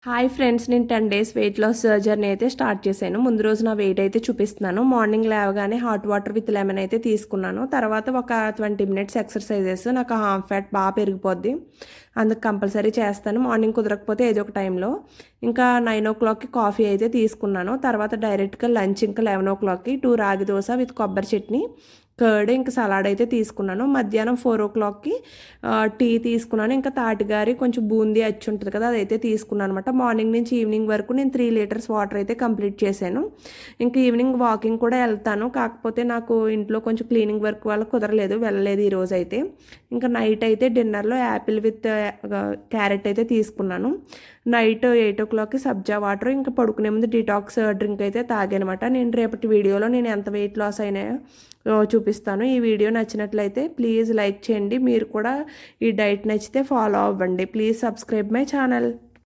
Hi friends, నేను 10 days weight loss journey అయితే start చేశాను. ముందు రోజు నా వెయిట్ అయితే చూపిస్తున్నాను. మార్నింగ్ లేవగానే హాట్ వాటర్ విత్ లెమన్ అయితే తీసుకున్నాను. తర్వాత ఒక 20 మినిట్స్ ఎక్సర్సైజెస్. నాకు హార్మ్ ఫ్యాట్ బాగా పెరిగిపోద్ది, అందుకు కంపల్సరీ చేస్తాను. మార్నింగ్ కుదరకపోతే ఏదో ఒక టైంలో. ఇంకా 9 o'clock కాఫీ అయితే తీసుకున్నాను. తర్వాత డైరెక్ట్గా లంచ్ ఇంకా 11 o'clock 2 రాగి దోశ విత్ కొబ్బరి చట్నీ, కర్డ్, ఇంకా సలాడ్ అయితే తీసుకున్నాను. మధ్యాహ్నం 4 o'clock టీ తీసుకున్నాను. ఇంకా తాటిగారి కొంచెం బూందీ అచ్చి ఉంటుంది కదా, అదైతే తీసుకున్నాను అనమాట. మార్నింగ్ నుంచి ఈవినింగ్ వరకు నేను 3 లీటర్స్ వాటర్ అయితే కంప్లీట్ చేశాను. ఇంకా ఈవినింగ్ వాకింగ్ కూడా వెళ్తాను, కాకపోతే నాకు ఇంట్లో కొంచెం క్లీనింగ్ వర్క్ వల్ల కుదరలేదు, వెళ్ళలేదు ఈరోజు అయితే. ఇంకా నైట్ అయితే డిన్నర్లో యాపిల్ విత్ క్యారెట్ అయితే తీసుకున్నాను. నైట్ 8 o'clock సబ్జా వాటర్, ఇంకా పడుకునే ముందు డిటాక్స్ డ్రింక్ అయితే తాగానమాట. నేను రేపటి వీడియోలో నేను ఎంత వెయిట్ లాస్ అయినాయో చూపిస్తాను. ఈ వీడియో నచ్చినట్లయితే ప్లీజ్ లైక్ చేయండి. మీరు కూడా ఈ డైట్ నచ్చితే ఫాలో అవ్వండి. Please subscribe my channel.